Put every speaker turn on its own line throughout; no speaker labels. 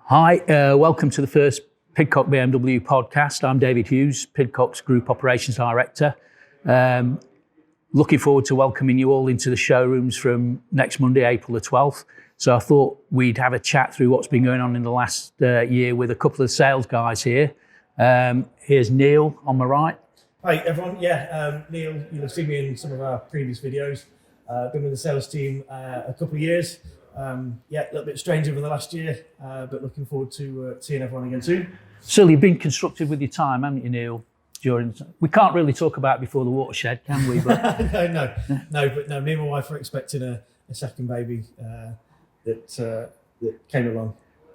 Hi, welcome to the first Pidcock BMW podcast. I'm David Hughes, Pidcock's Group Operations Director. Looking forward to welcoming you all into the showrooms from next Monday, April the 12th. So I thought we'd have a chat through what's been going on in the last year with a couple of sales guys here. Here's Neil on my right.
Hi everyone, Neil, you'll have seen me in some of our previous videos. Been with the sales team a couple of years. A little bit strange over the last year, but looking forward to seeing everyone again soon.
So you've been constructive with your time, haven't you, Neil? We can't really talk about it before the watershed, can we? But
no. Me and my wife are expecting a second baby that came along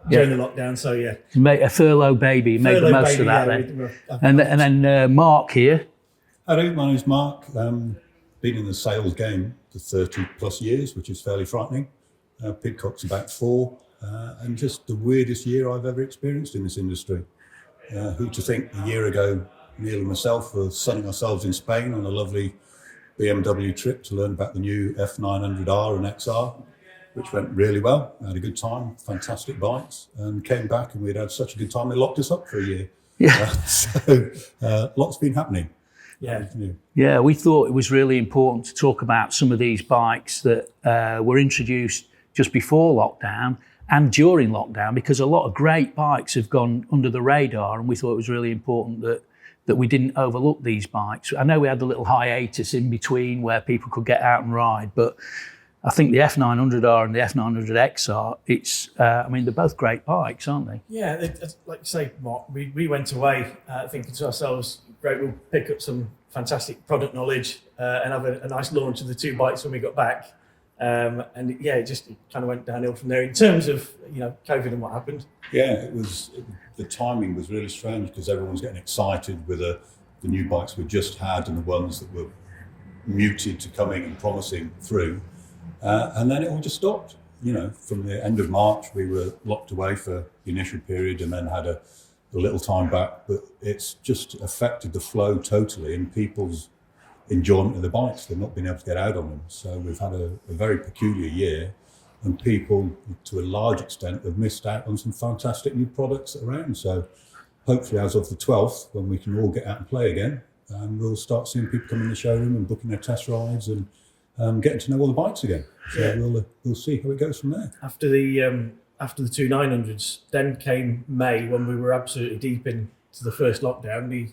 during the lockdown. So yeah,
a furlough baby, made the most of that then. And then Mark here.
Hello, my name's Mark. Been in the sales game for 30 plus years, which is fairly frightening. Pidcock's about 4, and just the weirdest year I've ever experienced in this industry. Who to think a year ago, Neil and myself were sunning ourselves in Spain on a lovely BMW trip to learn about the new F900R and XR, which went really well. I had a good time, fantastic bikes, and came back and we'd had such a good time they locked us up for a year. Lots been happening.
Yeah, we thought it was really important to talk about some of these bikes that were introduced just before lockdown and during lockdown, because a lot of great bikes have gone under the radar, and we thought it was really important that we didn't overlook these bikes. I know we had a little hiatus in between where people could get out and ride, but I think the F900R and the F900XR, they're both great bikes, aren't they?
Yeah, like you say, Mark, we went away thinking to ourselves, great, we'll pick up some fantastic product knowledge and have a nice launch of the two bikes when we got back. It just kind of went downhill from there in terms of COVID and what happened.
Yeah, the timing was really strange because everyone was getting excited with the new bikes we just had and the ones that were muted to coming and promising through. And then it all just stopped. From the end of March, we were locked away for the initial period and then had a little time back. But it's just affected the flow totally and people's enjoyment of the bikes. They've not been able to get out on them. So we've had a very peculiar year, and people, to a large extent, have missed out on some fantastic new products around. So hopefully as of the 12th, when we can all get out and play again, we'll start seeing people come in the showroom and booking their test rides and getting to know all the bikes again. So we'll see how it goes from there.
After the two 900s, then came May, when we were absolutely deep into the first lockdown. The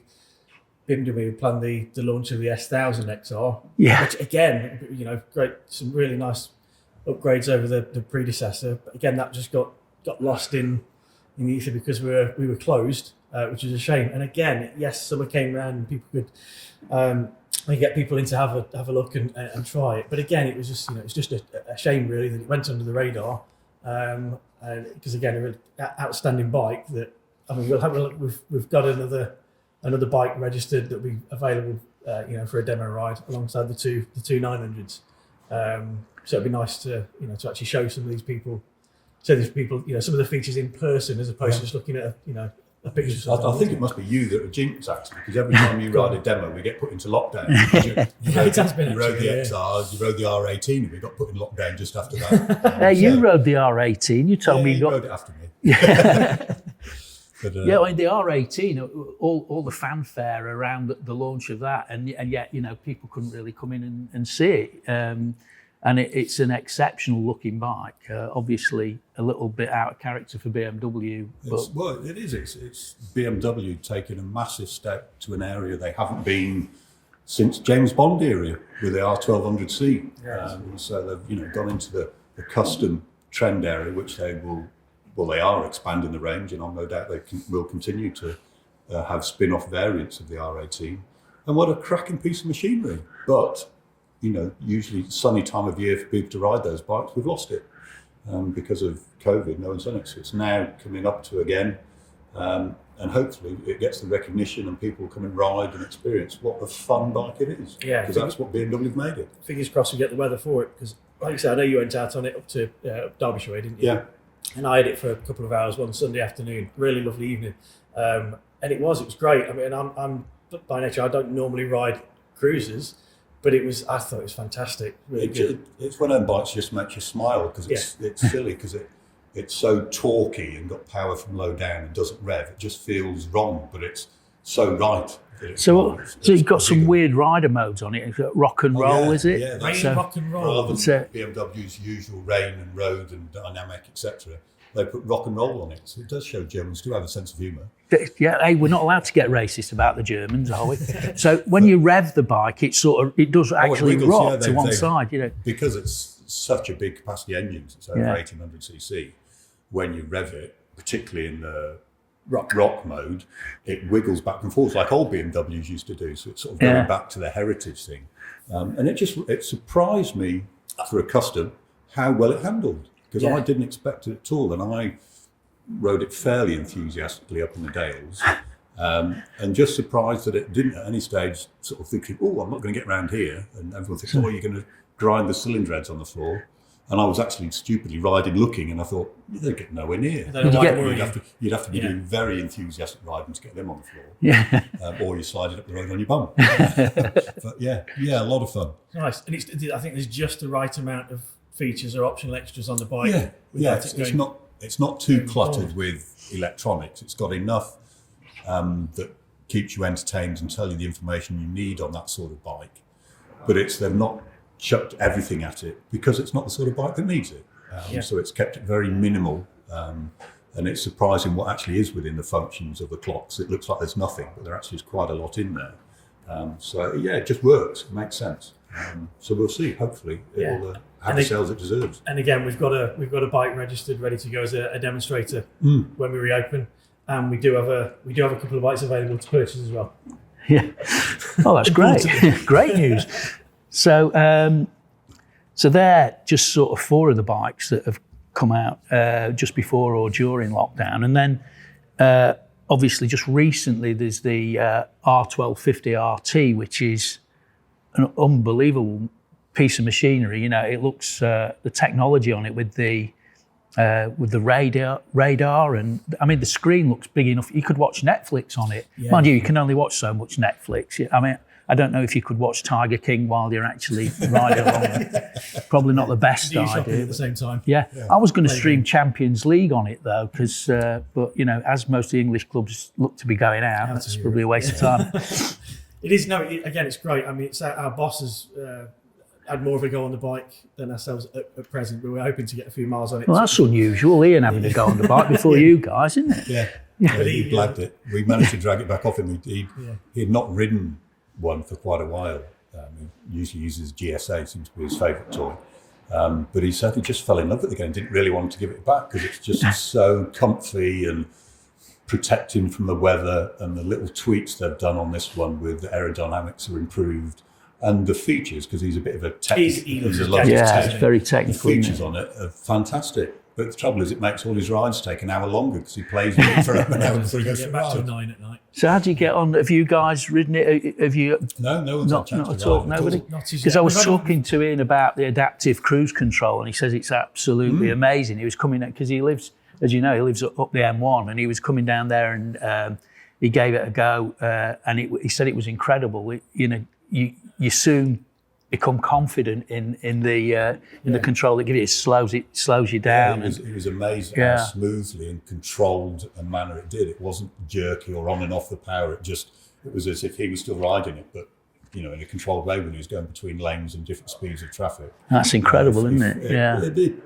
BMW planned the launch of the S1000 XR, which again, great, some really nice upgrades over the predecessor. But again, that just got lost in the ether because we were closed, which is a shame. And again, yes, summer came around and people could get people in to have a look and try it. But again, it was just it's just a shame really that it went under the radar. Because again, a really outstanding bike that we've got another bike registered that will be available, for a demo ride alongside the two 900s. So it'd be nice to actually show some of these people, some of the features in person as opposed to just looking at a picture.
I think it must be you that are jinx actually, because every time you ride a demo, we get put into lockdown. You rode the XR, you rode the R18, and we got put in lockdown just after that.
You rode the R18. You told me
you rode it after me. But,
the R18, all the fanfare around the launch of that, and yet people couldn't really come in and see it. And it's an exceptional looking bike. Obviously, a little bit out of character for BMW.
But it is. It's BMW taking a massive step to an area they haven't been since James Bond era with the R1200C. So they've gone into the custom trend area, which they are expanding the range, and I've no doubt they will continue to have spin-off variants of the R18. And what a cracking piece of machinery. But, usually sunny time of year for people to ride those bikes, we've lost it because of COVID. No one's done it. So it's now coming up to again. And hopefully it gets the recognition and people come and ride and experience what a fun bike it is. Yeah. Because that's what BMW have made it.
Fingers crossed we get the weather for it. Because like you said, I know you went out on it up to Derbyshire, didn't you?
Yeah.
And I had it for a couple of hours one Sunday afternoon. Really lovely evening. And it was great. I mean, I'm by nature, I don't normally ride cruisers, but I thought it was fantastic. Really good.
It's one of them bikes just makes you smile because it's silly because it's so torquey and got power from low down and doesn't rev. It just feels wrong, but it's so right.
So you've got some weird rider modes on it. You've got rock and roll, is it?
Yeah, rock and roll.
Rather than BMW's usual rain and road and dynamic, etc., they put rock and roll on it. So it does show Germans do have a sense of humour.
Yeah, hey, we're not allowed to get racist about the Germans, are we? So when you rev the bike, it does actually rock to one side, you know.
Because it's such a big capacity engine, it's over 1800cc. When you rev it, particularly in the rock mode, it wiggles back and forth like old BMWs used to do. So it's sort of going back to the heritage thing. And it surprised me for a custom how well it handled, because I didn't expect it at all. And I rode it fairly enthusiastically up in the Dales, and just surprised that it didn't at any stage sort of thinking, oh, I'm not going to get around here. And everyone thinks, oh, you're going to grind the cylinder heads on the floor. And I was actually stupidly riding, looking, and I thought, they'd get nowhere near. You'd have to be doing very enthusiastic riding to get them on the floor.
Yeah.
Or you slide it up the road on your bum. But yeah, a lot of fun.
Nice. And I think there's just the right amount of features or optional extras on the bike.
It's not too cluttered with electronics. It's got enough that keeps you entertained and tell you the information you need on that sort of bike. But they've not chucked everything at it because it's not the sort of bike that needs it. So it's kept it very minimal, and it's surprising what actually is within the functions of the clocks. It looks like there's nothing, but there actually is quite a lot in there. It just works. It makes sense. So we'll see. Hopefully, it'll have the sales it deserves.
And again, we've got a bike registered, ready to go as a demonstrator when we reopen, and we do have a couple of bikes available to purchase as well.
Yeah. Oh, that's great. Great news. So they're just sort of 4 of the bikes that have come out just before or during lockdown. And then obviously just recently there's the R1250 RT, which is an unbelievable piece of machinery. You know, it looks, the technology on it with the radar, and I mean, the screen looks big enough. You could watch Netflix on it. Yeah. Mind you can only watch so much Netflix. I mean, I don't know if you could watch Tiger King while you're actually riding along. Probably not the best idea.
At the same time.
Yeah. I was going to stream Champions League on it though, because, but you know, as most of the English clubs look to be going out, that's probably a waste of time.
It is. No, again, it's great. I mean, it's our bosses had more of a go on the bike than ourselves at present, but we're hoping to get a few miles on it.
Well, that's unusual, Ian having to go on the bike before you guys, isn't it?
Yeah. But he blagged it. We managed to drag it back off him. He had not ridden one for quite a while. He usually uses GSA, seems to be his favourite toy. But he said he just fell in love with it again, didn't really want to give it back because it's just so comfy and protecting from the weather, and the little tweaks they've done on this one with the aerodynamics are improved. And the features, because he's a bit of a
it's very technical.
The features on it are fantastic. But the trouble is, it makes all his rides take an hour longer because he plays with it for an hour before he goes
back to 9 at night.
So how do you get on? Have you guys ridden it? Have you?
No one's
not at all. Nobody. Because I was talking to Ian about the adaptive cruise control, and he says it's absolutely amazing. He was coming because he lives, as you know, he lives up the M1, and he was coming down there, and he gave it a go, and he said it was incredible. You soon become confident in the control that gives you. It slows you down.
It was amazing how smoothly and controlled a manner it did. It wasn't jerky or on and off the power. It was as if he was still riding it, but in a controlled way when he was going between lanes and different speeds of traffic.
That's incredible, isn't it? Yeah.
It did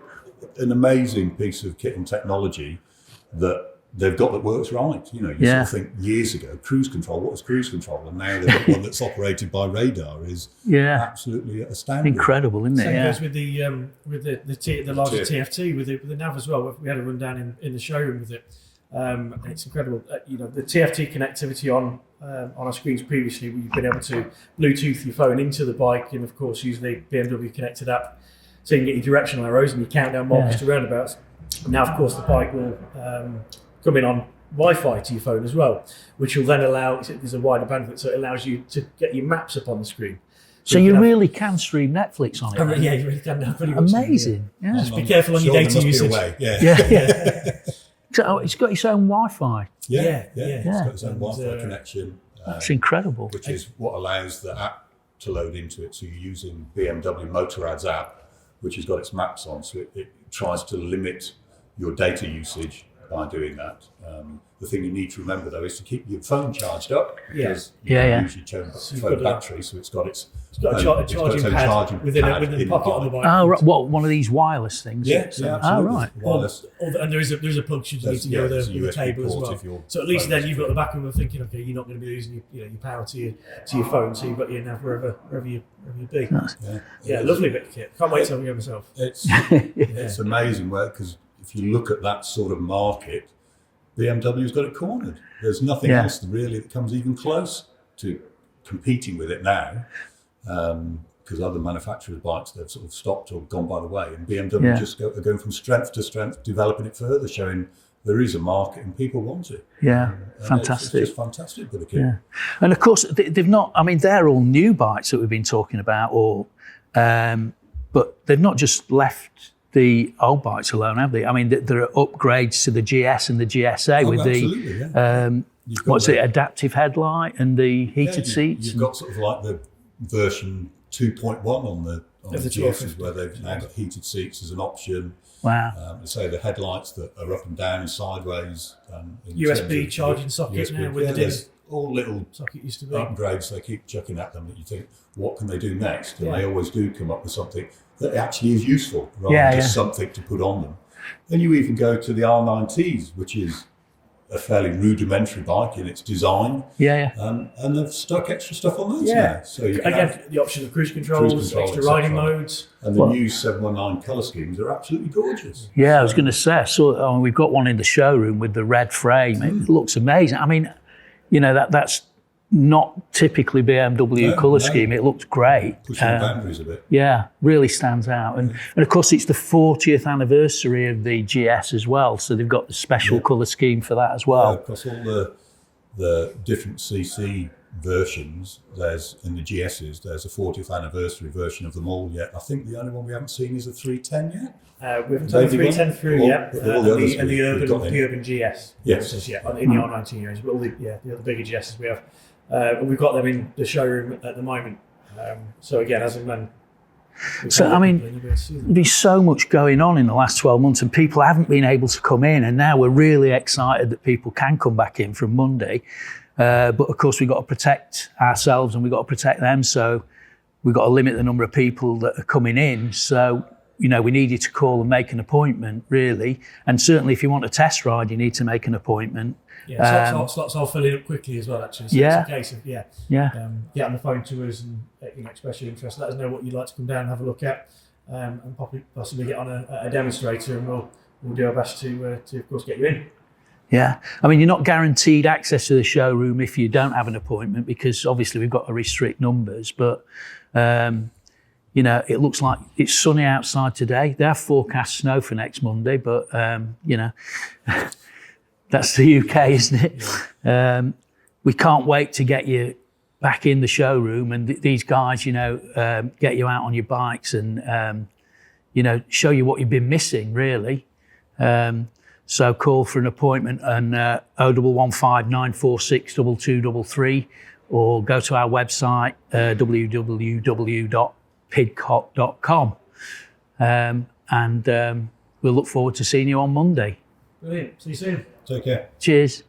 an amazing piece of kit and technology that they've got that works right. You sort of think years ago, cruise control, what was cruise control? And now they've got one that's operated by radar is absolutely astounding.
Incredible, isn't it?
Same goes with the larger TFT, with the nav as well. We had a run down in the showroom with it. And it's incredible. The TFT connectivity on our screens previously, we've been able to Bluetooth your phone into the bike and, of course, use the BMW connected app so you can get your directional arrows and your countdown markers to roundabouts. Now, of course, the bike will come in on Wi-Fi to your phone as well, which will then allow, there's a wider bandwidth, so it allows you to get your maps up on the the
So you really can stream Netflix on it?
Yeah, you really can.
Amazing. Yeah.
Just be careful on your data usage.
So it's got its own Wi-Fi.
Yeah. It's got its own Wi-Fi connection.
That's incredible.
Which is what allows the app to load into it. So you're using BMW Motorrad's app, which has got its maps on. So it tries to limit your data usage by doing that. The thing you need to remember though is to keep your phone charged up, because you use your phone battery, so it's got its
a charging pad within the pocket on the bike.
Oh, right. What, one of these wireless things?
Yeah, absolutely.
Oh, right.
Wireless.
And there's a plug should you need to go with the cable as well. So at least then you've got the back of thinking, okay, you're not going to be losing your power to your phone, so you've got your nav wherever you be.
Nice.
Yeah, lovely bit of kit. Can't wait till we go myself.
It's amazing because if you look at that sort of market, BMW's got it cornered. There's nothing else really that comes even close to competing with it now, because other manufacturers' bikes, they've sort of stopped or gone by the way, and BMW just are going from strength to strength, developing it further, showing there is a market and people want it.
Yeah, fantastic.
It's just fantastic for the kit.
Yeah. And of course, they've not, I mean, they're all new bikes that we've been talking about, but they've not just left the old bikes alone, have they? I mean, there are upgrades to the GS and the GSA with the adaptive headlight and the heated seats.
You've got sort of like the version 2.1 on the GSs, where they've now got heated seats as an option.
Wow.
So the headlights that are up and down and sideways.
USB charging socket now with the
all little
socket used to be.
upgrades they keep chucking at them that you think, what can they do next? And they always do come up with something that actually is useful rather than just something to put on them. Then you even go to the R9Ts, which is a fairly rudimentary bike in its design. And they've stuck extra stuff on those now. So you
again, the option of cruise controls, extra riding modes.
And the new 719 colour schemes are absolutely gorgeous.
Yeah, I was going to say, we've got one in the showroom with the red frame. It looks amazing. I mean, that's not typically BMW colour scheme. It looks great.
Pushing the boundaries a bit.
Yeah, really stands out. And of course, it's the 40th anniversary of the GS as well, so they've got the special colour scheme for that as well.
Across all the different CC versions, there's in the GSs, there's a 40th anniversary version of them all yet. I think the only one we haven't seen is a 310 yet.
We haven't done the 310 through yet,
and the
Urban GS.
Yes.
In the R19 range, but all the other bigger GSs we have. We've got them in the showroom at the moment. So again, as and when.
So I mean, there's been so much going on in the last 12 months, and people haven't been able to come in, and now we're really excited that people can come back in from Monday. But of course, we've got to protect ourselves and we've got to protect them. So we've got to limit the number of people that are coming in. So, we need you to call and make an appointment, really. And certainly if you want a test ride, you need to make an appointment.
Slots are filling up quickly as well, actually. So it's a case of, get on the phone to us and express your interest. Let us know what you'd like to come down and have a look at, and possibly get on a demonstrator, and we'll do our best to of course, get you in.
Yeah, I mean, you're not guaranteed access to the showroom if you don't have an appointment, because obviously we've got to restrict numbers, but it looks like it's sunny outside today. They have forecast snow for next Monday, but that's the UK, isn't it? We can't wait to get you back in the showroom, and these guys, get you out on your bikes and, show you what you've been missing, really. So call for an appointment on 0115 946 2233, or go to our website, www.pidcock.com. And we'll look forward to seeing you on Monday.
Brilliant. See you soon.
Take care.
Cheers.